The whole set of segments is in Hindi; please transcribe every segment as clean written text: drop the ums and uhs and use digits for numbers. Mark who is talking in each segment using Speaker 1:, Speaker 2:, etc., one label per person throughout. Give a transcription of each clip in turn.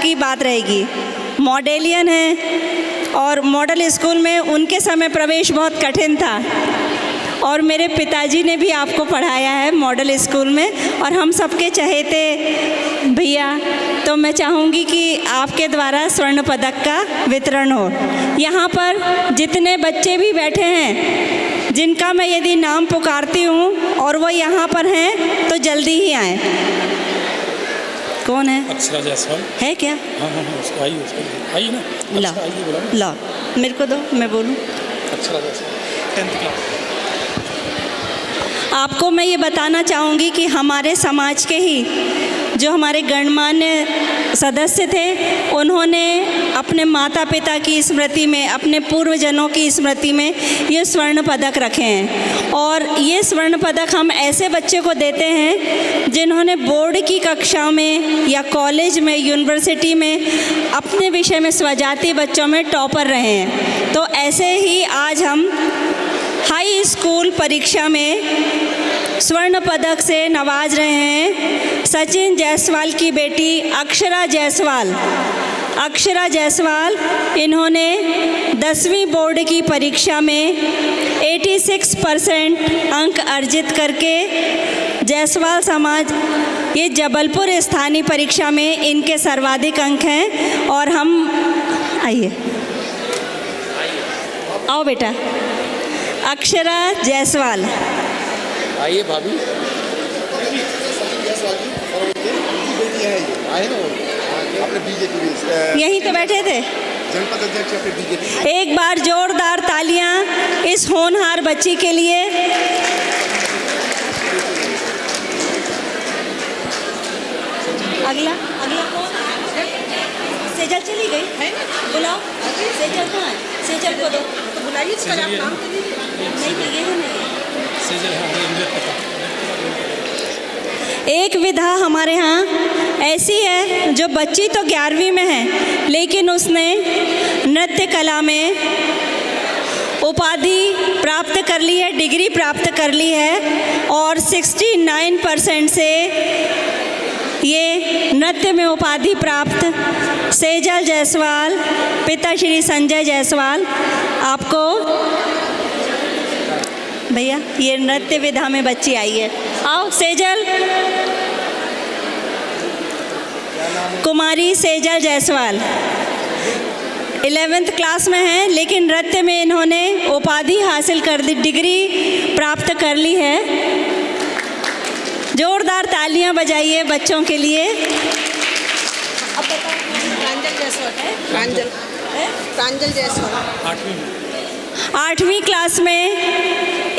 Speaker 1: की बात रहेगी। मॉडेलियन हैं और मॉडल स्कूल में उनके समय प्रवेश बहुत कठिन था और मेरे पिताजी ने भी आपको पढ़ाया है मॉडल स्कूल में और हम सबके चहेते भैया, तो मैं चाहूँगी कि आपके द्वारा स्वर्ण पदक का वितरण हो। यहाँ पर जितने बच्चे भी बैठे हैं जिनका मैं यदि नाम पुकारती हूँ और वो यहाँ पर हैं तो जल्दी ही आएँ। कौन है?
Speaker 2: अक्षरा जायसवाल
Speaker 1: है क्या?
Speaker 2: हाँ हाँ हाँ, उसको आई ना।
Speaker 1: ला ला मेरे को दो, मैं बोलूँ।
Speaker 2: Akshara Jaiswal 10th class.
Speaker 1: आपको मैं ये बताना चाहूँगी कि हमारे समाज के ही जो हमारे गणमान्य सदस्य थे, उन्होंने अपने माता पिता की स्मृति में, अपने पूर्वजनों की स्मृति में ये स्वर्ण पदक रखे हैं। और ये स्वर्ण पदक हम ऐसे बच्चे को देते हैं जिन्होंने बोर्ड की कक्षा में या कॉलेज में, यूनिवर्सिटी में अपने विषय में स्वजाति बच्चों में टॉपर रहे हैं। तो ऐसे ही आज हम हाई स्कूल परीक्षा में स्वर्ण पदक से नवाज रहे हैं सचिन जायसवाल की बेटी अक्षरा जायसवाल। अक्षरा जायसवाल, इन्होंने 10वीं बोर्ड की परीक्षा में 86% अंक अर्जित करके जायसवाल समाज, ये जबलपुर स्थानीय परीक्षा में इनके सर्वाधिक अंक हैं। और हम आइए, आओ बेटा, अक्षरा जायसवाल
Speaker 3: आइए भाभी।
Speaker 1: यहीं तो बैठे थे।
Speaker 3: जनपद अध्यक्ष अपने बीजेपी।
Speaker 1: एक बार जोरदार तालियां इस होनहार बच्ची के लिए। अगला अगला कौन? सेजल चली गई है, बुलाओ। सेजल कहाँ है? सेजल को दो, तो बुलाइए। नहीं तो ये नहीं। एक विधा हमारे यहाँ ऐसी है जो बच्ची तो 11वीं में है, लेकिन उसने नृत्य कला में उपाधि प्राप्त कर ली है, डिग्री प्राप्त कर ली है और 69% से ये नृत्य में उपाधि प्राप्त सेजल जायसवाल, पिता श्री संजय जायसवाल। आपको भैया ये नृत्य विधा में बच्ची आई है, आओ सेजल। कुमारी सेजल जायसवाल 11th क्लास में हैं, लेकिन नृत्य में इन्होंने उपाधि हासिल कर दी, डिग्री प्राप्त कर ली है। जोरदार तालियां बजाइए बच्चों के लिए। अब प्रांजल जायसवाल है, प्रांजल जायसवाल 8वीं क्लास में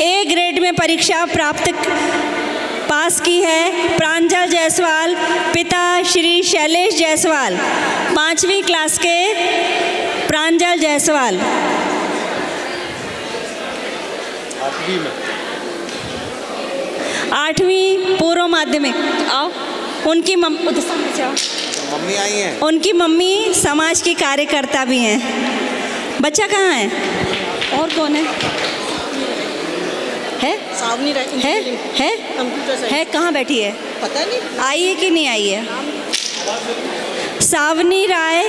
Speaker 1: A ग्रेड में परीक्षा पास की है प्रांजल जायसवाल, पिता श्री शैलेश जायसवाल। 5वीं क्लास के प्रांजल जायसवाल। 8वीं पूर्व माध्यमिक। आओ, उनकी
Speaker 3: मम्मी आई हैं।
Speaker 1: उनकी मम्मी समाज की कार्यकर्ता भी हैं। बच्चा कहाँ है और कौन है? सावनी है कहाँ बैठी है? पता नहीं आई है कि नहीं आई है। सावनी राय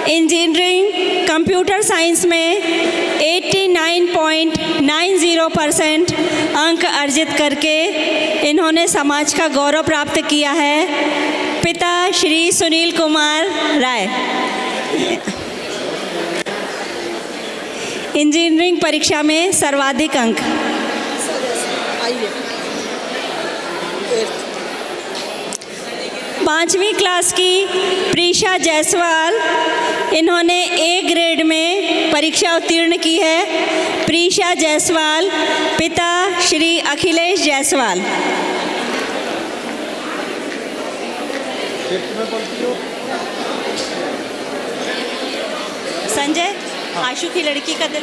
Speaker 1: इंजीनियरिंग कंप्यूटर साइंस में 89.90% अंक अर्जित करके इन्होंने समाज का गौरव प्राप्त किया है। पिता श्री सुनील कुमार राय। इंजीनियरिंग परीक्षा में सर्वाधिक अंक। 5वीं क्लास की प्रीशा जायसवाल, इन्होंने A ग्रेड में परीक्षा उत्तीर्ण की है। प्रीशा जायसवाल, पिता श्री अखिलेश जायसवाल। संजय, आशु की लड़की का दिल,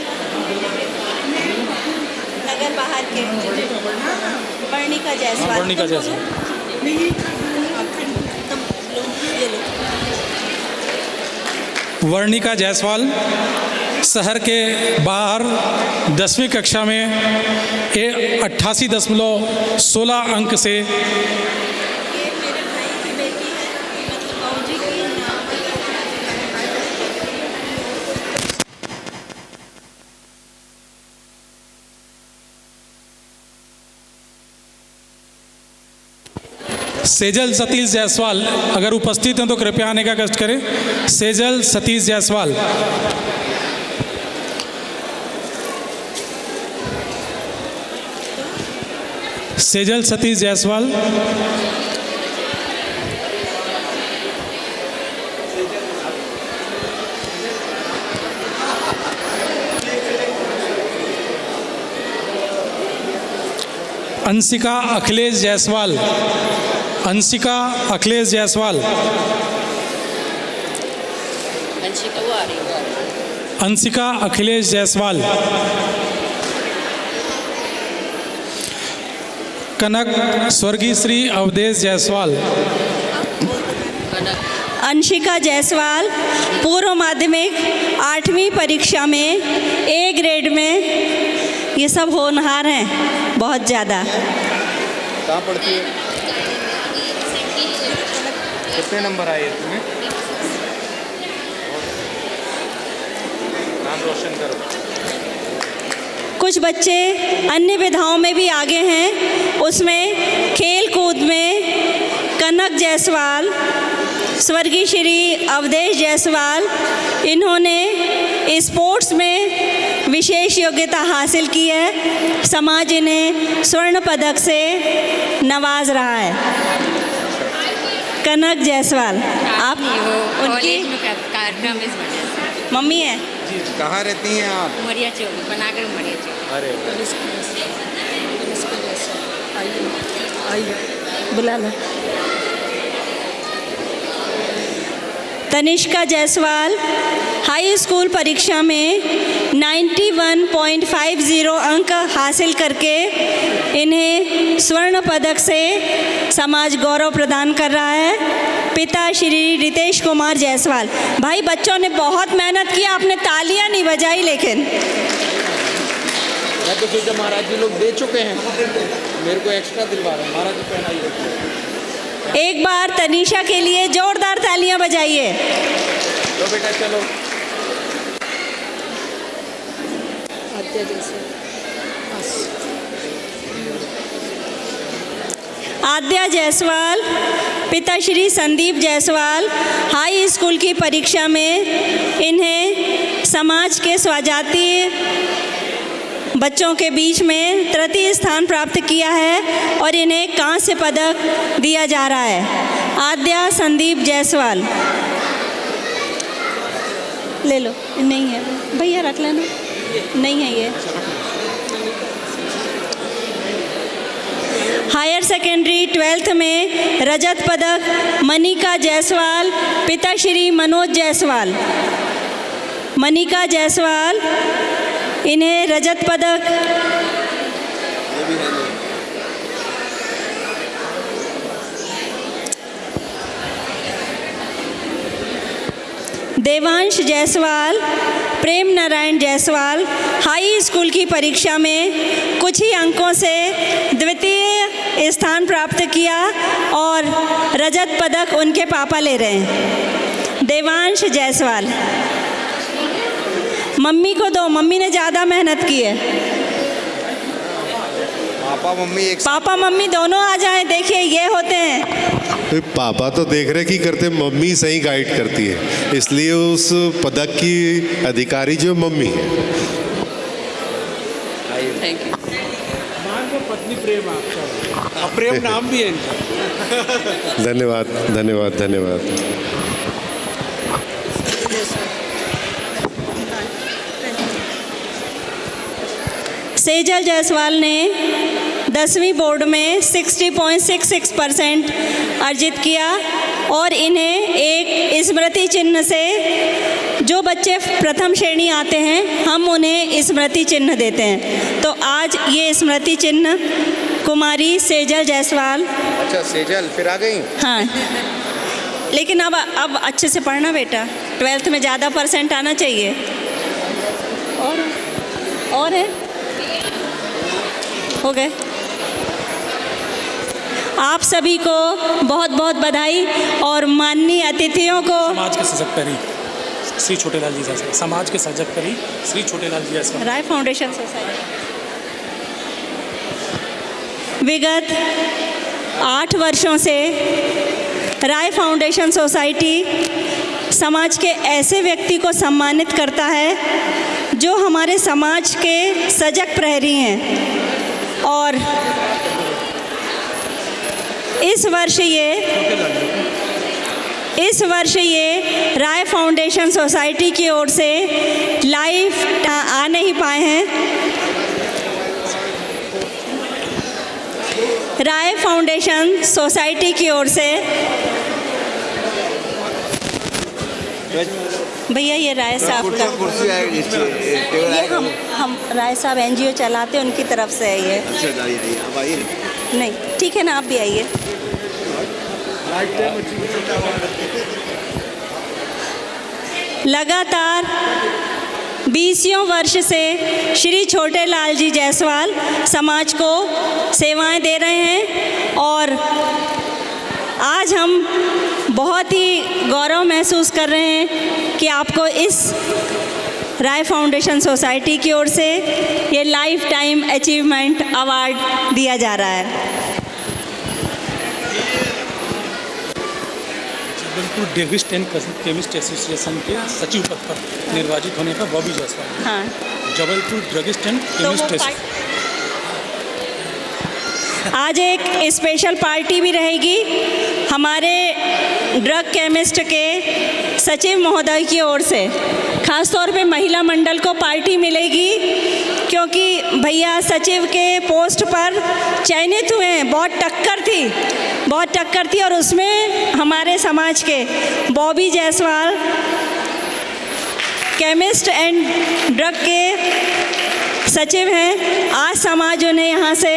Speaker 1: नगर बाहर के वर्णिका जायसवाल।
Speaker 2: वर्णिका जायसवाल। वर्णिका जायसवाल शहर के बाहर 10वीं कक्षा में 88.16 अंक से सेजल सतीश जायसवाल अगर उपस्थित हैं तो कृपया आने का कष्ट करें। सेजल सतीश जायसवाल। सेजल सतीश जायसवाल। अंशिका अखिलेश जायसवाल। अंशिका अखिलेश जायसवाल। अंशिका अखिलेश जायसवाल। कनक स्वर्गीय श्री अवधेश जायसवाल।
Speaker 1: अंशिका जायसवाल पूर्व माध्यमिक 8वीं परीक्षा में ए ग्रेड में। ये सब होनहार हैं बहुत ज़्यादा।
Speaker 3: कहाँ पढ़ती है? कितने नंबर आए तुम्हें? नाम रोशन करो।
Speaker 1: कुछ बच्चे अन्य विधाओं में भी आगे हैं। उसमें खेल कूद में कनक जायसवाल, स्वर्गीय श्री अवधेश जायसवाल, इन्होंने स्पोर्ट्स में विशेष योग्यता हासिल की है। समाज इन्हें स्वर्ण पदक से नवाज रहा है। कनक जायसवाल, आप उनकी मम्मी हैं?
Speaker 3: कहाँ रहती हैं आप?
Speaker 4: उमरिया चौक, बनाकर उमरिया चौक।
Speaker 3: अरे
Speaker 1: बुला लो। तनिष्का जायसवाल हाई स्कूल परीक्षा में 91.50 अंक हासिल करके इन्हें स्वर्ण पदक से समाज गौरव प्रदान कर रहा है। पिता श्री रितेश कुमार जायसवाल। भाई बच्चों ने बहुत मेहनत की, आपने तालियां नहीं बजाई लेकिन।
Speaker 3: मैं तो सोचा महाराज जी लोग दे चुके हैं, मेरे को एक्स्ट्रा दिलवा रहे हैं। महाराज जी पहनाइए।
Speaker 1: एक बार तनीषा के लिए जोरदार तालियां बजाइए।
Speaker 3: लो बेटा चलो।
Speaker 1: आद्या जायसवाल, पिता श्री संदीप जायसवाल हाई स्कूल की परीक्षा में इन्हें समाज के स्वजातीय बच्चों के बीच में तृतीय स्थान प्राप्त किया है और इन्हें कांस्य पदक दिया जा रहा है। आद्या संदीप जायसवाल, ले लो। नहीं है भैया, रख लेना। नहीं है ये। हायर सेकेंडरी 12th में रजत पदक मनिका जायसवाल, पिता श्री मनोज जायसवाल। मनिका जायसवाल, इन्हें रजत पदक। देवांश जायसवाल, प्रेम नारायण जायसवाल हाई स्कूल की परीक्षा में कुछ ही अंकों से द्वितीय स्थान प्राप्त किया और रजत पदक उनके पापा ले रहे हैं। देवांश जायसवाल, मम्मी को दो, मम्मी ने ज़्यादा मेहनत की है। पापा मम्मी दोनों आ जाएं। देखिए ये होते हैं।
Speaker 5: पापा तो देख रहे कि करते, मम्मी सही गाइड करती है, इसलिए उस पदक की अधिकारी जो मम्मी है।
Speaker 4: Thank you.
Speaker 2: पत्नी प्रेम आपका, प्रेम नाम भी है इनका।
Speaker 5: धन्यवाद धन्यवाद धन्यवाद।
Speaker 1: सेजल जायसवाल ने 10वीं बोर्ड में 60.66% अर्जित किया और इन्हें एक स्मृति चिन्ह से, जो बच्चे प्रथम श्रेणी आते हैं हम उन्हें स्मृति चिन्ह देते हैं, तो आज ये स्मृति चिन्ह कुमारी सेजल जायसवाल।
Speaker 3: अच्छा सेजल फिर आ गई।
Speaker 1: हाँ, लेकिन अब अच्छे से पढ़ना बेटा, 12th में ज़्यादा परसेंट आना चाहिए। और है, हो गए। आप सभी को बहुत बहुत बधाई और माननीय अतिथियों को
Speaker 2: समाज के सजग करी श्री छोटेलाल जी जायसवाल, समाज के सजग करी श्री छोटेलाल जी जायसवाल,
Speaker 1: राय फाउंडेशन सोसाइटी। विगत 8 वर्षों से राय फाउंडेशन सोसाइटी समाज के ऐसे व्यक्ति को सम्मानित करता है जो हमारे समाज के सजग प्रहरी हैं। और इस वर्ष ये राय फाउंडेशन सोसाइटी की ओर से लाइव आ नहीं पाए हैं। राय फाउंडेशन सोसाइटी की ओर से भैया ये राय साहब का ये हम राय साहब एनजीओ चलाते हैं, उनकी तरफ से है ये। नहीं ठीक है ना, आप भी आइए। लगातार 20 वर्ष से श्री छोटे लाल जी जायसवाल समाज को सेवाएं दे रहे हैं और आज हम बहुत ही गौरव महसूस कर रहे हैं कि आपको इस राय फाउंडेशन सोसाइटी की ओर से ये लाइफ टाइम अचीवमेंट अवार्ड दिया जा रहा है।
Speaker 2: Jabalpur druggist and chemist association के सचिव पद पर निर्वाचित होने पर बॉबी जायसवाल।
Speaker 1: हाँ,
Speaker 2: Jabalpur druggist and chemist association
Speaker 1: आज एक स्पेशल पार्टी भी रहेगी हमारे ड्रग केमिस्ट के सचिव महोदय की ओर से। खास तौर पे महिला मंडल को पार्टी मिलेगी क्योंकि भैया सचिव के पोस्ट पर चयनित हुए हैं। बहुत टक्कर थी और उसमें हमारे समाज के Bobby Jaiswal chemist and drug के सचिव हैं। आज समाज उन्हें यहाँ से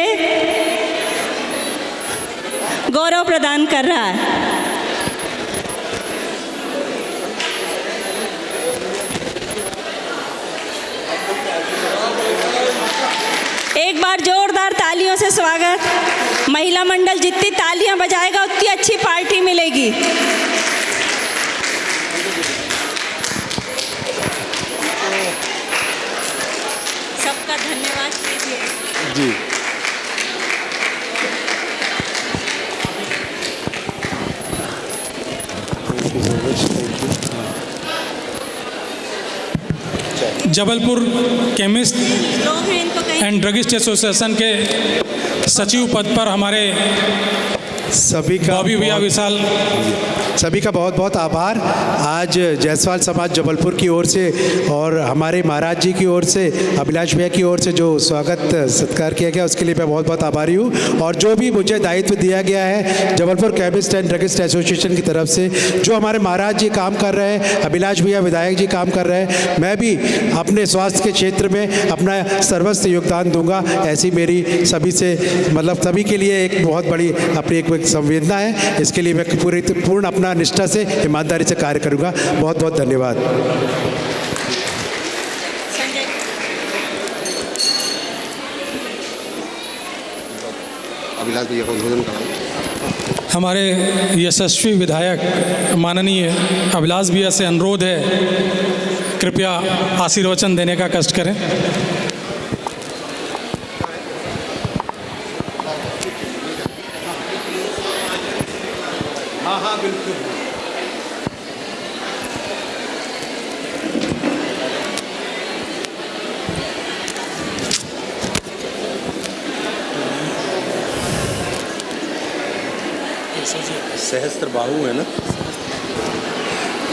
Speaker 1: गौरव प्रदान कर रहा है। एक बार जोरदार तालियों से स्वागत। महिला मंडल जितनी तालियां बजाएगा उतनी अच्छी पार्टी मिलेगी। सबका धन्यवाद कीजिए।
Speaker 5: जी
Speaker 2: जबलपुर केमिस्ट
Speaker 1: लोग हैं इनको कहीं
Speaker 2: एंड ड्रगिस्ट एसोसिएशन के सचिव पद पर हमारे
Speaker 6: सभी का
Speaker 2: बॉबी भैया विशाल
Speaker 6: सभी का बहुत बहुत आभार। आज जायसवाल समाज जबलपुर की ओर से और हमारे महाराज जी की ओर से, अभिलाष भैया की ओर से जो स्वागत सत्कार किया गया उसके लिए मैं बहुत बहुत आभारी हूँ। और जो भी मुझे दायित्व दिया गया है Jabalpur chemist and druggist association की तरफ से, जो हमारे महाराज जी काम कर रहे हैं, अभिलाष भैया विधायक जी काम कर रहे हैं, मैं भी अपने स्वास्थ्य के क्षेत्र में अपना सर्वस्व योगदान दूंगा। ऐसी मेरी सभी से मतलब सभी के लिए एक बहुत बड़ी अपनी एक संवेदना है। इसके लिए मैं पूर्ण अपना निष्ठा से ईमानदारी से कार्य करूंगा। बहुत बहुत धन्यवाद।
Speaker 5: अभिलाष भैया को उद्बोधन कराएं।
Speaker 2: हमारे यशस्वी विधायक माननीय अभिलाष भैया से अनुरोध है कृपया आशीर्वचन देने का कष्ट करें।
Speaker 6: हाँ बिल्कुल।
Speaker 3: सहस्त्र बाहु है ना।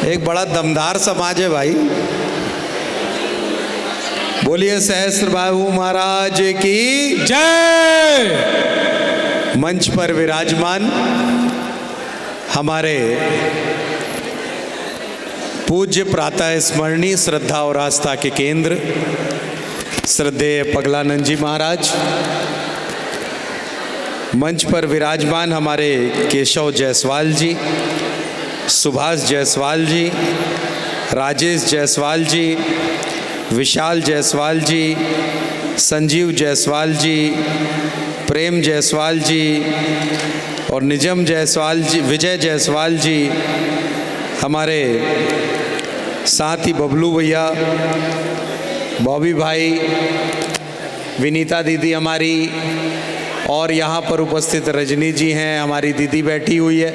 Speaker 7: एक बड़ा दमदार समाज है भाई। बोलिए सहस्त्र बाहु महाराज की
Speaker 2: जय।
Speaker 7: मंच पर विराजमान हमारे पूज्य प्रातः स्मरणीय श्रद्धा और आस्था के केंद्र श्रद्धेय पगलानंद जी महाराज, मंच पर विराजमान हमारे केशव जायसवाल जी, सुभाष जायसवाल जी, राजेश जायसवाल जी, विशाल जायसवाल जी, संजीव जायसवाल जी, प्रेम जायसवाल जी और निजम जायसवाल जी, विजय जायसवाल जी, हमारे साथ ही बबलू भैया, बॉबी भाई, विनीता दीदी हमारी और यहाँ पर उपस्थित रजनी जी हैं, हमारी दीदी बैठी हुई है,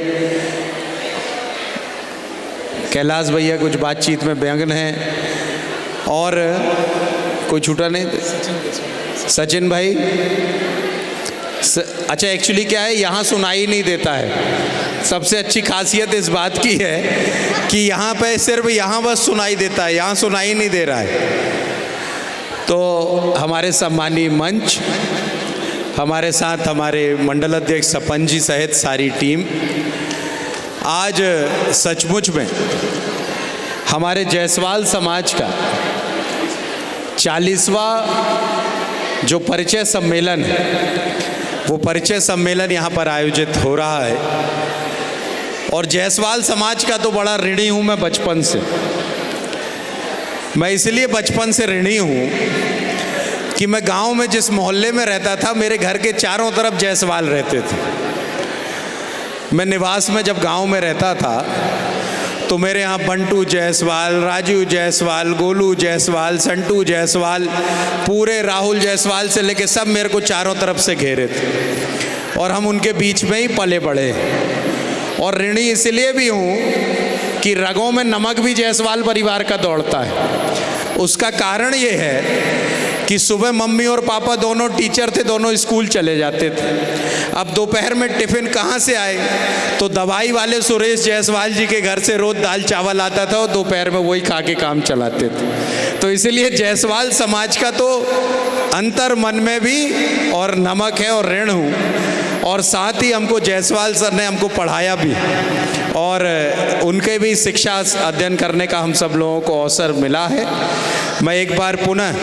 Speaker 7: कैलाश भैया कुछ बातचीत में व्यंग्न हैं, और कोई छूटा नहीं, सचिन भाई। अच्छा, एक्चुअली क्या है, यहाँ सुनाई नहीं देता है। सबसे अच्छी खासियत इस बात की है कि यहाँ पे सिर्फ यहाँ बस सुनाई देता है, यहाँ सुनाई नहीं दे रहा है। तो हमारे सम्मानीय मंच, हमारे साथ हमारे मंडल अध्यक्ष सपन जी सहित सारी टीम, आज सचमुच में हमारे जायसवाल समाज का 40वां जो परिचय सम्मेलन है, वो परिचय सम्मेलन यहाँ पर आयोजित हो रहा है। और जायसवाल समाज का तो बड़ा ऋणी हूँ मैं बचपन से। मैं इसलिए बचपन से ऋणी हूँ कि मैं गांव में जिस मोहल्ले में रहता था, मेरे घर के चारों तरफ जायसवाल रहते थे। मैं निवास में जब गांव में रहता था तो मेरे यहाँ बंटू जायसवाल, राजू जायसवाल, गोलू जायसवाल, संटू जायसवाल, पूरे राहुल जायसवाल से लेके सब मेरे को चारों तरफ से घेरे थे और हम उनके बीच में ही पले बड़े। और ऋणी इसलिए भी हूँ कि रगों में नमक भी जायसवाल परिवार का दौड़ता है। उसका कारण ये है कि सुबह मम्मी और पापा दोनों टीचर थे, दोनों स्कूल चले जाते थे। अब दोपहर में टिफ़िन कहाँ से आए, तो दवाई वाले सुरेश जायसवाल जी के घर से रोज़ दाल चावल आता था और दोपहर में वही खा के काम चलाते थे। तो इसलिए जायसवाल समाज का तो अंतर मन में भी और नमक है और ऋण हूँ। और साथ ही हमको जायसवाल सर ने हमको पढ़ाया भी और उनके भी शिक्षा अध्ययन करने का हम सब लोगों को अवसर मिला है। मैं एक बार पुनः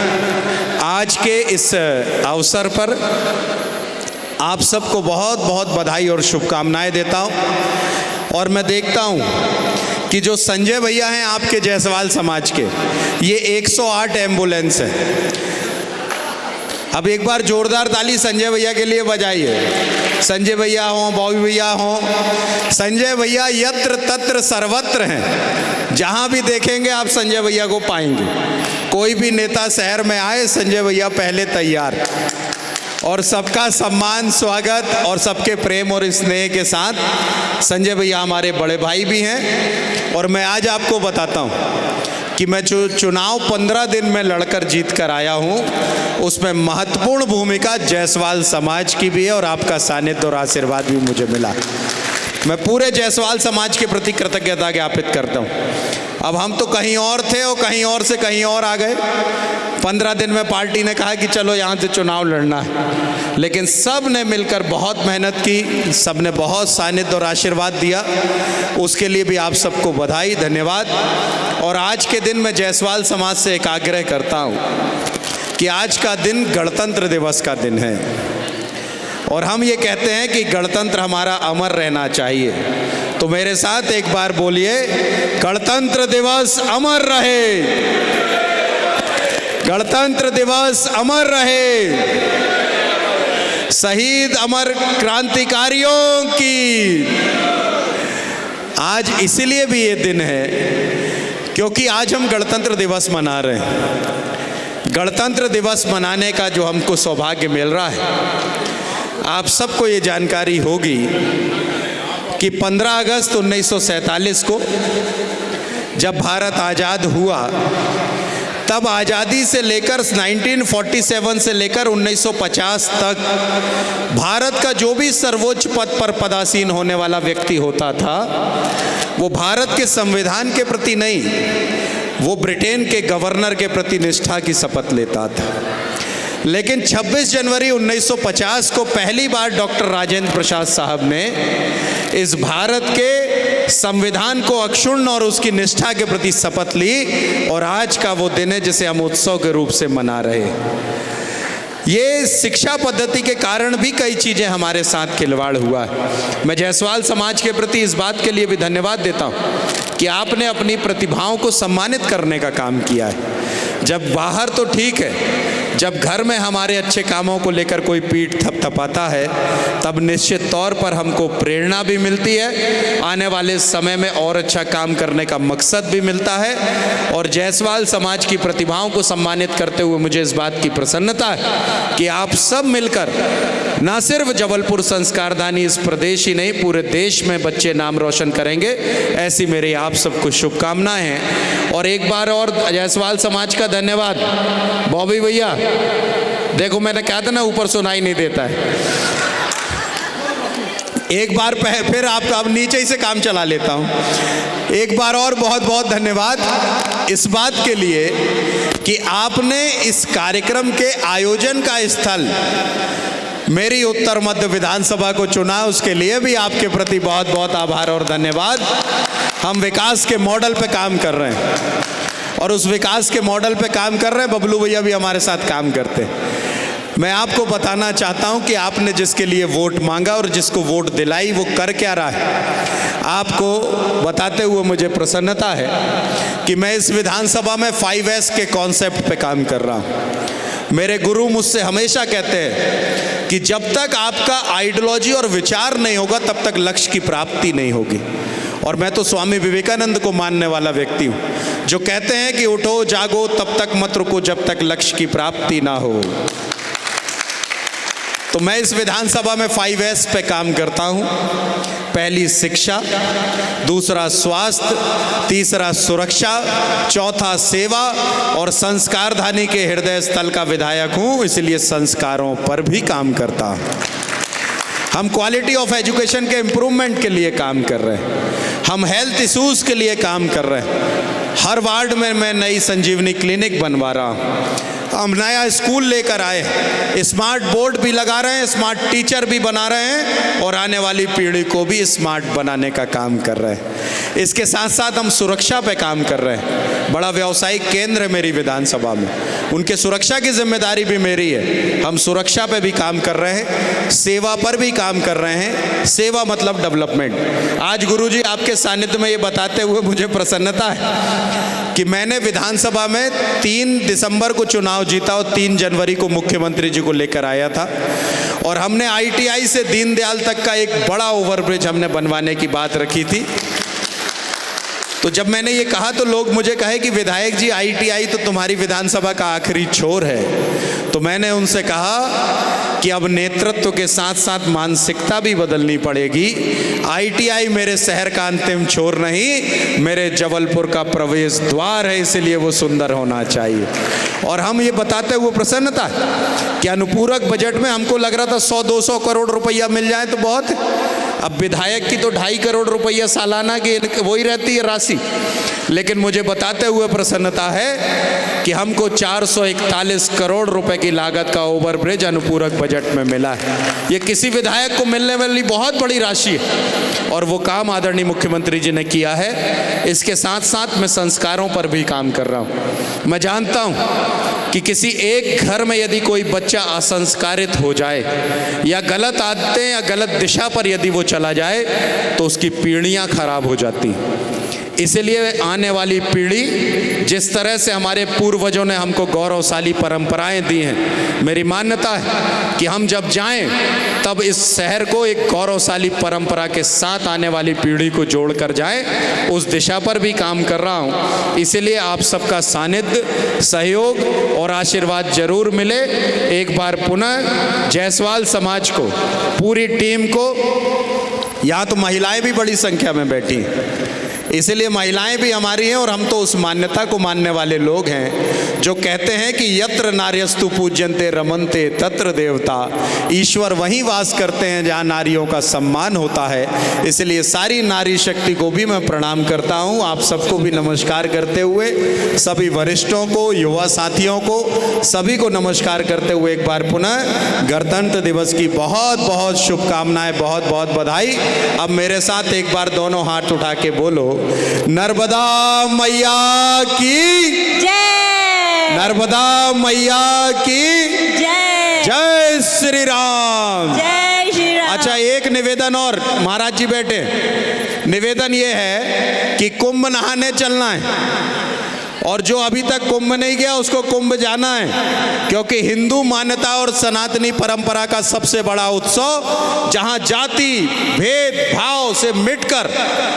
Speaker 7: आज के इस अवसर पर आप सबको बहुत बहुत बधाई और शुभकामनाएं देता हूं। और मैं देखता हूं कि जो संजय भैया हैं आपके जायसवाल समाज के, ये 108 एम्बुलेंस है। अब एक बार जोरदार ताली संजय भैया के लिए बजाइए। संजय भैया हों, बॉबी भैया हों, संजय भैया यत्र तत्र सर्वत्र हैं। जहां भी देखेंगे आप संजय भैया को पाएंगे। कोई भी नेता शहर में आए, संजय भैया पहले तैयार। और सबका सम्मान, स्वागत और सबके प्रेम और स्नेह के साथ संजय भैया हमारे बड़े भाई भी हैं। और मैं आज आपको बताता हूं कि मैं जो चुनाव 15 दिन में लड़कर जीत कर आया हूं, उसमें महत्वपूर्ण भूमिका जायसवाल समाज की भी है और आपका सानिध्य और आशीर्वाद भी मुझे मिला। मैं पूरे जायसवाल समाज के प्रति कृतज्ञता ज्ञापित करता हूं। अब हम तो कहीं और थे और कहीं और से कहीं और आ गए। 15 दिन में पार्टी ने कहा कि चलो यहाँ से चुनाव लड़ना है, लेकिन सब ने मिलकर बहुत मेहनत की, सब ने बहुत सानिध्य और आशीर्वाद दिया। उसके लिए भी आप सबको बधाई, धन्यवाद। और आज के दिन मैं जायसवाल समाज से एक आग्रह करता हूँ कि आज का दिन गणतंत्र दिवस का दिन है और हम ये कहते हैं कि गणतंत्र हमारा अमर रहना चाहिए। तो मेरे साथ एक बार बोलिए, गणतंत्र दिवस अमर रहे, गणतंत्र दिवस अमर रहे, शहीद अमर क्रांतिकारियों की। आज इसलिए भी ये दिन है क्योंकि आज हम गणतंत्र दिवस मना रहे हैं। गणतंत्र दिवस मनाने का जो हमको सौभाग्य मिल रहा है, आप सबको ये जानकारी होगी कि 15 अगस्त 1947 को जब भारत आज़ाद हुआ, तब आज़ादी से लेकर 1947 से लेकर 1950 तक भारत का जो भी सर्वोच्च पद पर पदासीन होने वाला व्यक्ति होता था, वो भारत के संविधान के प्रति नहीं, वो ब्रिटेन के गवर्नर के प्रति निष्ठा की शपथ लेता था। लेकिन 26 जनवरी 1950 को पहली बार डॉक्टर राजेंद्र प्रसाद साहब ने इस भारत के संविधान को अक्षुण्ण और उसकी निष्ठा के प्रति शपथ ली और आज का वो दिन है जिसे हम उत्सव के रूप से मना रहे हैं। ये शिक्षा पद्धति के कारण भी कई चीज़ें हमारे साथ खिलवाड़ हुआ है। मैं जायसवाल समाज के प्रति इस बात के लिए भी धन्यवाद देता हूँ कि आपने अपनी प्रतिभाओं को सम्मानित करने का काम किया है। जब बाहर तो ठीक है, जब घर में हमारे अच्छे कामों को लेकर कोई पीठ थपथपाता है तब निश्चित तौर पर हमको प्रेरणा भी मिलती है, आने वाले समय में और अच्छा काम करने का मकसद भी मिलता है। और जायसवाल समाज की प्रतिभाओं को सम्मानित करते हुए मुझे इस बात की प्रसन्नता है कि आप सब मिलकर न सिर्फ जबलपुर संस्कारधानी इस प्रदेश ही नहीं पूरे देश में बच्चे नाम रोशन करेंगे, ऐसी मेरी आप सबको शुभकामनाएं हैं। और एक बार और जायसवाल समाज का धन्यवाद। बॉबी भैया देखो, मैंने कहा था ना ऊपर सुनाई नहीं देता है। एक बार फिर आपका अब नीचे ही से काम चला लेता हूं। एक बार और बहुत बहुत धन्यवाद इस बात के लिए कि आपने इस कार्यक्रम के आयोजन का स्थल मेरी उत्तर मध्य विधानसभा को चुना, उसके लिए भी आपके प्रति बहुत बहुत आभार और धन्यवाद। हम विकास के मॉडल पे काम कर रहे हैं और उस विकास के मॉडल पे काम कर रहे हैं। बबलू भैया भी हमारे साथ काम करते हैं। मैं आपको बताना चाहता हूं कि आपने जिसके लिए वोट मांगा और जिसको वोट दिलाई वो कर क्या रहा है, आपको बताते हुए मुझे प्रसन्नता है कि मैं इस विधानसभा में 5S के कॉन्सेप्ट पे काम कर रहा हूं। मेरे गुरु मुझसे हमेशा कहते हैं कि जब तक आपका आइडियोलॉजी और विचार नहीं होगा तब तक लक्ष्य की प्राप्ति नहीं होगी। और मैं तो स्वामी विवेकानंद को मानने वाला व्यक्ति हूँ, जो कहते हैं कि उठो जागो तब तक मत रुको जब तक लक्ष्य की प्राप्ति ना हो। तो मैं इस विधानसभा में 5S पे काम करता हूँ। पहली शिक्षा, दूसरा स्वास्थ्य, तीसरा सुरक्षा, चौथा सेवा और संस्कारधानी के हृदय स्थल का विधायक हूँ, इसलिए संस्कारों पर भी काम करता हूँ। हम क्वालिटी ऑफ एजुकेशन के इम्प्रूवमेंट के लिए काम कर रहे हैं, हम हेल्थ इश्यूज़ के लिए काम कर रहे हैं। हर वार्ड में मैं नई संजीवनी क्लिनिक बनवा रहा हूँ। हम नया स्कूल लेकर आए, स्मार्ट बोर्ड भी लगा रहे हैं, स्मार्ट टीचर भी बना रहे हैं और आने वाली पीढ़ी को भी स्मार्ट बनाने का काम कर रहे हैं। इसके साथ साथ हम सुरक्षा पे काम कर रहे हैं। बड़ा व्यावसायिक केंद्र है मेरी विधानसभा में, उनके सुरक्षा की जिम्मेदारी भी मेरी है। हम सुरक्षा पे भी काम कर रहे हैं, सेवा पर भी काम कर रहे हैं। सेवा मतलब डेवलपमेंट। आज गुरुजी आपके सानिध्य में ये बताते हुए मुझे प्रसन्नता है कि मैंने विधानसभा में 3 दिसंबर को चुनाव जीता और 3 जनवरी को मुख्यमंत्री जी को लेकर आया था और हमने ITI से दीनदयाल तक का एक बड़ा ओवरब्रिज हमने बनवाने की बात रखी थी। तो जब मैंने ये कहा तो लोग मुझे कहे कि विधायक जी ITI तो तुम्हारी विधानसभा का आखिरी छोर है। तो मैंने उनसे कहा कि अब नेतृत्व के साथ साथ मानसिकता भी बदलनी पड़ेगी। ITI मेरे शहर का अंतिम छोर नहीं, मेरे जबलपुर का प्रवेश द्वार है, इसलिए वो सुंदर होना चाहिए। और हम ये बताते हुए प्रसन्नता कि अनुपूरक बजट में हमको लग रहा था 100-200 करोड़ रुपया मिल जाए तो बहुत। अब विधायक की तो 2.5 करोड़ रुपया सालाना की वही रहती है राशि, लेकिन मुझे बताते हुए प्रसन्नता है कि हमको 441 करोड़ रुपए की लागत का ओवरब्रिज अनुपूरक बजट में मिला है। ये किसी विधायक को मिलने वाली बहुत बड़ी राशि है और वो काम आदरणीय मुख्यमंत्री जी ने किया है। इसके साथ साथ मैं संस्कारों पर भी काम कर रहा हूँ। मैं जानता हूँ कि किसी एक घर में यदि कोई बच्चा असंस्कारित हो जाए या गलत आदतें या गलत दिशा पर यदि वो चला जाए तो उसकी पीढ़ियाँ खराब हो जाती। इसलिए आने वाली पीढ़ी, जिस तरह से हमारे पूर्वजों ने हमको गौरवशाली परंपराएं दी हैं, मेरी मान्यता है कि हम जब जाएं तब इस शहर को एक गौरवशाली परंपरा के साथ आने वाली पीढ़ी को जोड़कर जाएं। उस दिशा पर भी काम कर रहा हूं। इसलिए आप सबका सानिध्य, सहयोग और आशीर्वाद जरूर मिले। एक बार पुनः जायसवाल समाज को, पूरी टीम को, यहाँ तो महिलाएं भी बड़ी संख्या में बैठी हैं, इसलिए महिलाएं भी हमारी हैं और हम तो उस मान्यता को मानने वाले लोग हैं जो कहते हैं कि यत्र नार्यस्तु पूज्यन्ते रमन्ते तत्र देवता। ईश्वर वहीं वास करते हैं जहाँ नारियों का सम्मान होता है। इसलिए सारी नारी शक्ति को भी मैं प्रणाम करता हूँ। आप सबको भी नमस्कार करते हुए, सभी वरिष्ठों को, युवा साथियों को, सभी को नमस्कार करते हुए एक बार पुनः गणतंत्र दिवस की बहुत बहुत शुभकामनाएं, बहुत बहुत बधाई। अब मेरे साथ एक बार दोनों हाथ उठा के बोलो, नर्मदा मैया की
Speaker 1: जय,
Speaker 7: नर्मदा मैया की
Speaker 1: जय,
Speaker 7: जय श्री राम।
Speaker 1: जय श्री राम।
Speaker 7: अच्छा, एक निवेदन और, महाराज जी बैठे। निवेदन ये है कि कुंभ नहाने चलना है और जो अभी तक कुंभ नहीं गया उसको कुंभ जाना है, क्योंकि हिंदू मान्यता और सनातनी परंपरा का सबसे बड़ा उत्सव, जहां जाति भेदभाव से मिटकर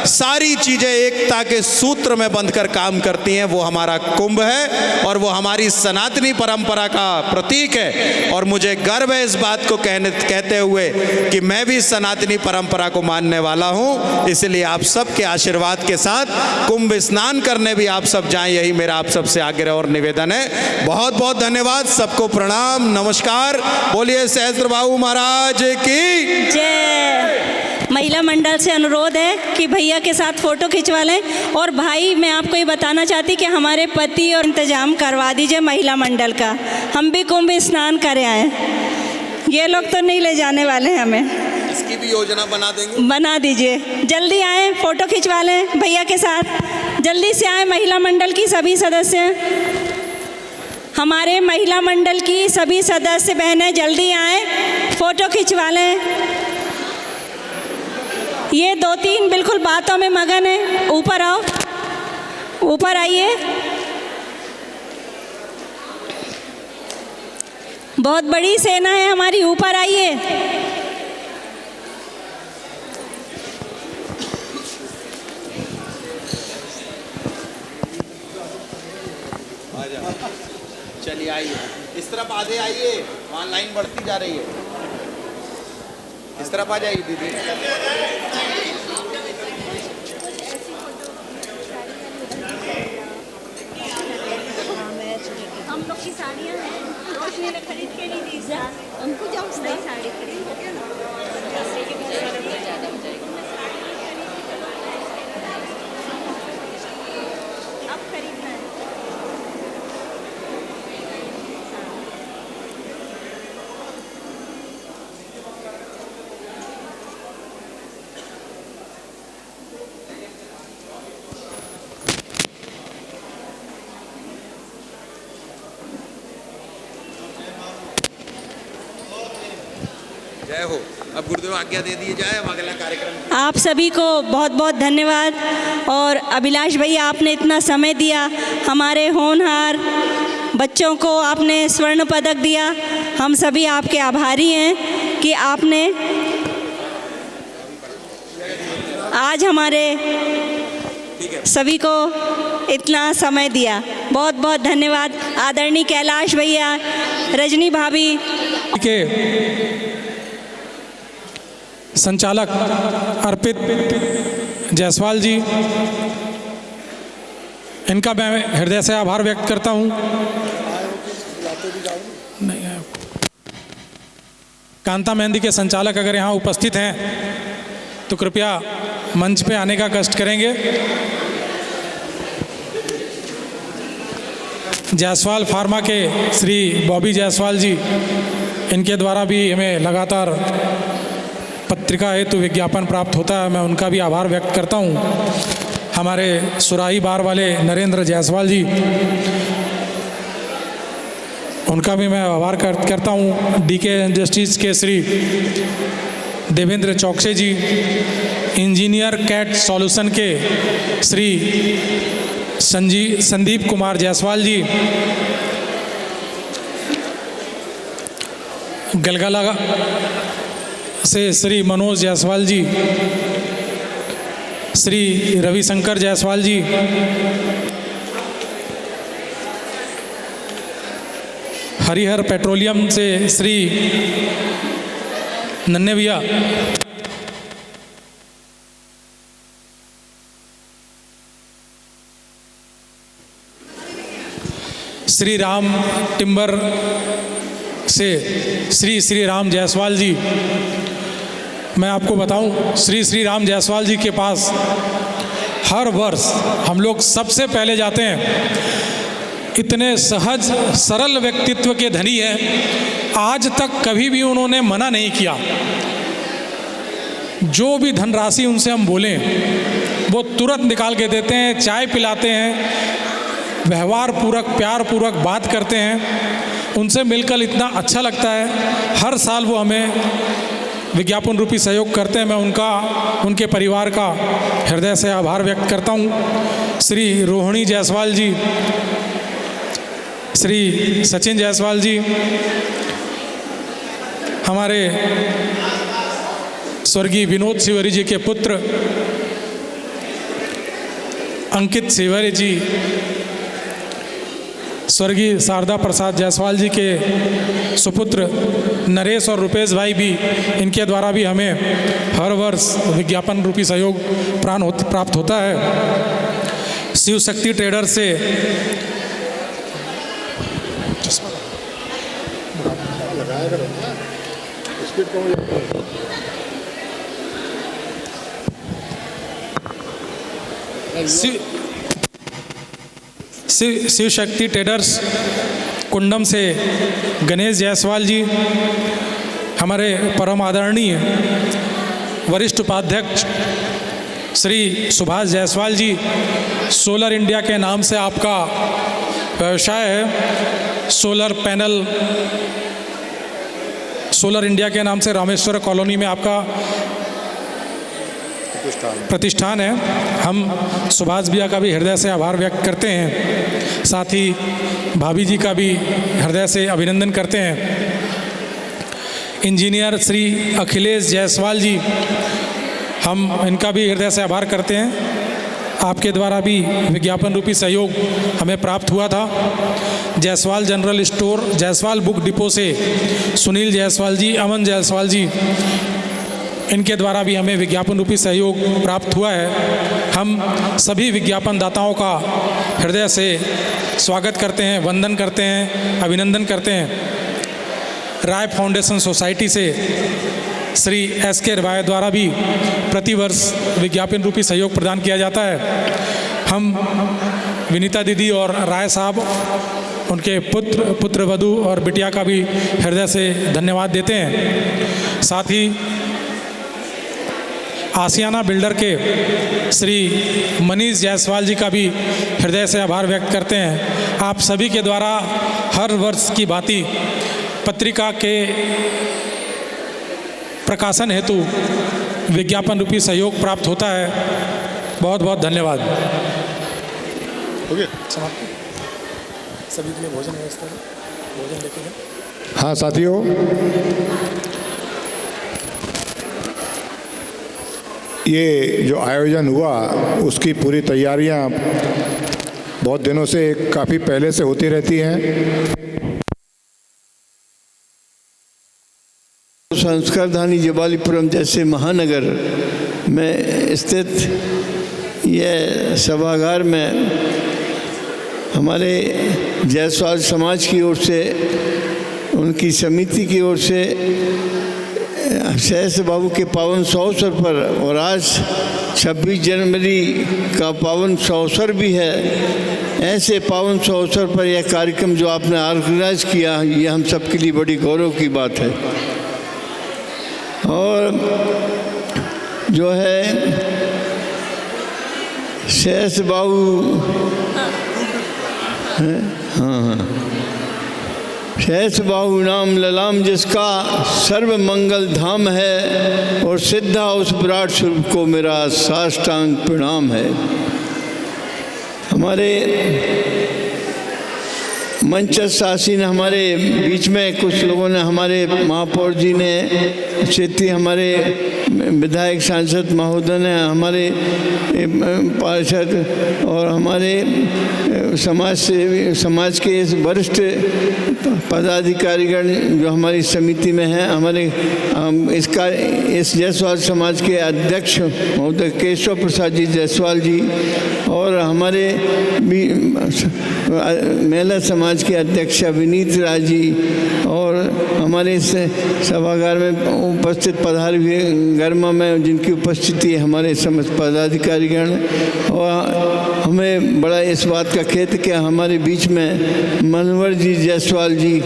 Speaker 7: सारी चीजें एकता के सूत्र में बंधकर काम करती हैं, वो हमारा कुंभ है और वो हमारी सनातनी परंपरा का प्रतीक है। और मुझे गर्व है इस बात को कहते हुए कि मैं भी सनातनी परंपरा को मानने वाला हूं। इसलिए आप सबके आशीर्वाद के साथ कुंभ स्नान करने भी आप सब जाएं, यही मेरा आप सबसे आग्रह और निवेदन है। बहुत बहुत धन्यवाद, सबको प्रणाम, नमस्कार। बोलिए सहस्त्रबाहु महाराज की
Speaker 1: जय। महिला मंडल से अनुरोध है कि भैया के साथ फ़ोटो खिंचवा लें। और भाई, मैं आपको ये बताना चाहती कि हमारे पति और इंतज़ाम करवा दीजिए महिला मंडल का, हम भी कुंभ स्नान करे आए। ये लोग तो नहीं ले जाने वाले हैं हमें।
Speaker 7: इसकी भी योजना बना देंगे,
Speaker 1: बना दीजिए। जल्दी आए, फ़ोटो खिंचवा लें भैया के साथ। जल्दी से आए महिला मंडल की सभी सदस्य, हमारे महिला मंडल की सभी सदस्य बहनें जल्दी आए, फ़ोटो खिंचवा लें। ये 2-3 बिल्कुल बातों में मगन है। ऊपर आओ, ऊपर आइए। बहुत बड़ी सेना है हमारी, ऊपर आइए।
Speaker 7: चलिए आइए, इस तरफ आधे आइए, वहाँ लाइन बढ़ती जा रही है। इस तरफ आ जाइए दीदी।
Speaker 1: हम लोग की साड़ियाँ हैं, रोशनी ने खरीद के नहीं दी सर, उनको जब नई साड़ी खरीद अब खरीदना है।
Speaker 7: जय हो। अब गुरुदेव आज्ञा दे दिए जाए, हम अगला कार्यक्रम।
Speaker 1: आप सभी को बहुत बहुत धन्यवाद। और अभिलाष भैया, आपने इतना समय दिया, हमारे होनहार बच्चों को आपने स्वर्ण पदक दिया। हम सभी आपके आभारी हैं कि आपने आज हमारे सभी को इतना समय दिया। बहुत बहुत धन्यवाद। आदरणीय कैलाश भैया, रजनी भाभी
Speaker 2: के संचालक अर्पित जायसवाल जी, इनका मैं हृदय से आभार व्यक्त करता हूँ। नहीं, कांता मेहंदी के संचालक अगर यहाँ उपस्थित हैं तो कृपया मंच पे आने का कष्ट करेंगे। जायसवाल फार्मा के श्री बॉबी जायसवाल जी, इनके द्वारा भी हमें लगातार पत्रिका हेतु विज्ञापन प्राप्त होता है, मैं उनका भी आभार व्यक्त करता हूँ। हमारे सुराही बार वाले नरेंद्र जायसवाल जी, उनका भी मैं आभार करता हूँ। डीके इंडस्ट्रीज के श्री देवेंद्र चौकसे जी, इंजीनियर कैट सॉल्यूशन के श्री संदीप कुमार जायसवाल जी, गलगला से श्री मनोज जायसवाल जी, श्री रविशंकर जायसवाल जी, हरिहर पेट्रोलियम से श्री नन्हे भैया, श्री राम टिम्बर से श्री राम जायसवाल जी। मैं आपको बताऊं, श्री राम जायसवाल जी के पास हर वर्ष हम लोग सबसे पहले जाते हैं। इतने सहज सरल व्यक्तित्व के धनी हैं, आज तक कभी भी उन्होंने मना नहीं किया। जो भी धनराशि उनसे हम बोलें वो तुरंत निकाल के देते हैं, चाय पिलाते हैं, व्यवहार पूर्वक प्यार पूर्वक बात करते हैं। उनसे मिलकर इतना अच्छा लगता है। हर साल वो हमें विज्ञापन रूपी सहयोग करते हैं, मैं उनके परिवार का हृदय से आभार व्यक्त करता हूँ। श्री रोहिणी जायसवाल जी, श्री सचिन जायसवाल जी, हमारे स्वर्गीय विनोद शिवरी जी के पुत्र अंकित शिवरी जी, स्वर्गीय शारदा प्रसाद जायसवाल जी के सुपुत्र नरेश और रुपेश भाई भी, इनके द्वारा भी हमें हर वर्ष विज्ञापन रूपी सहयोग प्राप्त होता है। शिव शक्ति ट्रेडर से शिव शक्ति ट्रेडर्स कुंडम से गणेश जायसवाल जी, हमारे परम आदरणीय वरिष्ठ उपाध्यक्ष श्री सुभाष जायसवाल जी, सोलर इंडिया के नाम से आपका व्यवसाय है। सोलर पैनल, सोलर इंडिया के नाम से रामेश्वर कॉलोनी में आपका प्रतिष्ठान है। हम सुभाष भैया का भी हृदय से आभार व्यक्त करते हैं, साथ ही भाभी जी का भी हृदय से अभिनंदन करते हैं। इंजीनियर श्री अखिलेश जायसवाल जी, हम इनका भी हृदय से आभार करते हैं। आपके द्वारा भी विज्ञापन रूपी सहयोग हमें प्राप्त हुआ था। Jaiswal general store, Jaiswal book depot से सुनील जायसवाल जी, अमन जायसवाल जी, इनके द्वारा भी हमें विज्ञापन रूपी सहयोग प्राप्त हुआ है। हम सभी विज्ञापन दाताओं का हृदय से स्वागत करते हैं, वंदन करते हैं, अभिनंदन करते हैं। राय फाउंडेशन सोसाइटी से श्री SK राय द्वारा भी प्रतिवर्ष विज्ञापन रूपी सहयोग प्रदान किया जाता है। हम विनीता दीदी और राय साहब, उनके पुत्रवधू और बिटिया का भी हृदय से धन्यवाद देते हैं। साथ ही आसियाना बिल्डर के श्री मनीष जायसवाल जी का भी हृदय से आभार व्यक्त करते हैं। आप सभी के द्वारा हर वर्ष की भांति पत्रिका के प्रकाशन हेतु विज्ञापन रूपी सहयोग प्राप्त होता है। बहुत बहुत धन्यवाद। सभी के लिए भोजन व्यवस्था, भोजन लेके जाएं।
Speaker 8: हाँ साथियों, ये जो आयोजन हुआ उसकी पूरी तैयारियां बहुत दिनों से, काफ़ी पहले से होती रहती हैं।
Speaker 9: संस्कारधानी जबालीपुरम जैसे महानगर में स्थित यह सभागार में हमारे जायसवाल समाज की ओर से, उनकी समिति की ओर से सहस बाबू के पावन 100 अवसर पर, और आज 26 जनवरी का पावन 100 अवसर भी है, ऐसे पावन 100 अवसर पर यह कार्यक्रम जो आपने ऑर्गेनाइज किया, ये हम सब के लिए बड़ी गौरव की बात है। और जो है सहस बाबू, हाँ, सहस बाहु नाम ललाम जिसका सर्व मंगल धाम है, और सिद्धा उस विराट स्वरूप को मेरा साष्टांग प्रणाम है। हमारे मंचस्थ आसीन हमारे बीच में कुछ लोगों ने, हमारे महापौर जी ने, क्षेत्रीय हमारे विधायक सांसद महोदय ने, हमारे पार्षद और हमारे समाज के वरिष्ठ पदाधिकारीगण जो हमारी समिति में हैं, हमारे इस जायसवाल समाज के अध्यक्ष महोदय केशव प्रसाद जी जायसवाल जी, और हमारे महिला समाज के अध्यक्ष विनीत राज जी, और हमारे इस सभागार में उपस्थित पधारे हुए गर्मा में जिनकी उपस्थिति हमारे समस्त पदाधिकारीगण, और हमें बड़ा इस बात का खेद कि हमारे बीच में मनोहर जी जायसवाल जी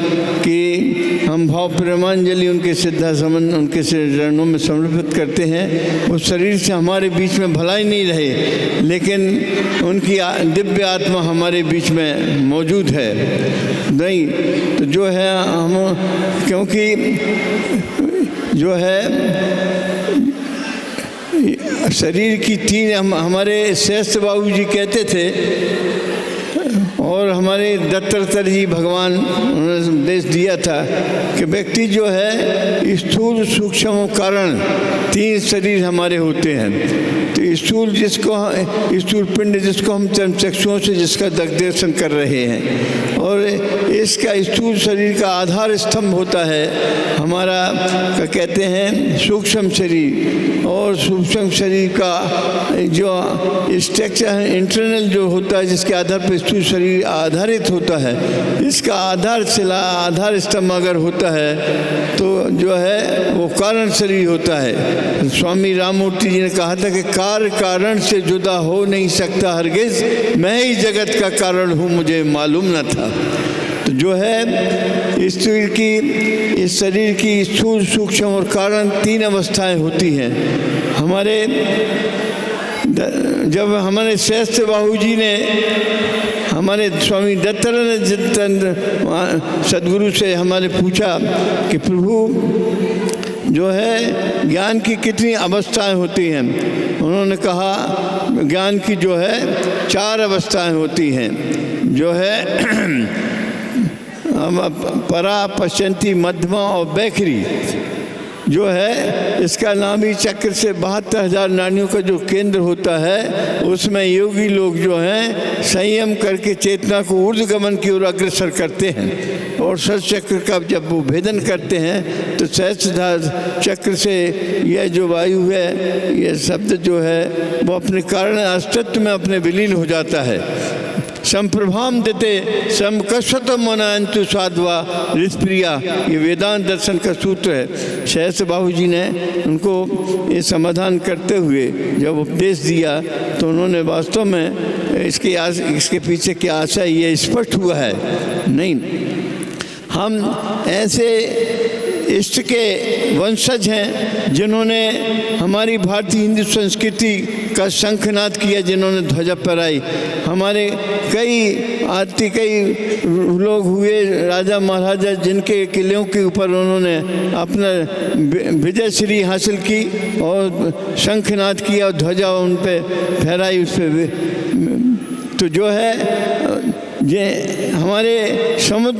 Speaker 9: की हम भाव प्रेमांजलि उनके सिद्धा समन उनके चरणों में समर्पित करते हैं। उस शरीर से हमारे बीच में भलाई नहीं रहे, लेकिन उनकी दिव्य आत्मा हमारे बीच में मौजूद है। नहीं तो जो है हम, क्योंकि जो है शरीर की तीन हमारे श्रेष्ठ बाबू जी कहते थे और हमारे दत्तात्रेय जी भगवान उन्होंने संदेश दिया था कि व्यक्ति जो है स्थूल सूक्ष्म और कारण तीन शरीर हमारे होते हैं। तो स्थूल स्थूल पिंड जिसको हम चक्षुओं से जिसका दर्शन कर रहे हैं, और इसका स्थूल शरीर का आधार स्तंभ होता है हमारा क्या कहते हैं सूक्ष्म शरीर, और सूक्ष्म शरीर का जो स्ट्रक्चर है इंटरनल जो होता है जिसके आधार पर स्थूल शरीर आधारित होता है, इसका आधार स्तंभ अगर होता है तो जो है वो कारण शरीर होता है। स्वामी राममूर्ति जी ने कहा था कि कार्य कारण से जुदा हो नहीं सकता हरगिज, मैं ही जगत का कारण हूँ मुझे मालूम न था। तो जो है इस शरीर की स्थूल सूक्ष्म और कारण तीन अवस्थाएं होती हैं। जब हमारे श्रेष्ठ बाबू जी ने हमारे स्वामी दत्तानंद सदगुरु से हमारे पूछा कि प्रभु जो है ज्ञान की कितनी अवस्थाएं होती हैं, उन्होंने कहा ज्ञान की जो है 4 अवस्थाएं होती हैं, जो है परा, पश्चंती, मध्यमा और बैखरी। जो है इसका नाभि चक्र से 72,000 नाड़ियों का जो केंद्र होता है उसमें योगी लोग जो हैं संयम करके चेतना को ऊर्ध्वगमन की ओर अग्रसर करते हैं, और सहस्त्र चक्र का जब वो भेदन करते हैं तो सहस्त्रधार चक्र से यह जो वायु है, यह शब्द जो है वो अपने कारण अस्तित्व में अपने विलीन हो जाता है। संप्रभाम देते समकस्वत मनायंतु साध्वा रिस्प्रिया, ये वेदांत दर्शन का सूत्र है। सहस्त्र बाबू जी ने उनको ये समाधान करते हुए जब उपदेश दिया तो उन्होंने वास्तव में इसके पीछे क्या आशय ये स्पष्ट हुआ है। नहीं, हम ऐसे इष्ट के वंशज हैं जिन्होंने हमारी भारतीय हिंदू संस्कृति का शंखनाद किया, जिन्होंने ध्वजा फहराई। हमारे कई लोग हुए राजा महाराजा जिनके किलों के ऊपर उन्होंने अपना विजय श्री हासिल की और शंखनाद किया और ध्वजा उन पे फहराई उस पर। तो जो है ये हमारे समुद्र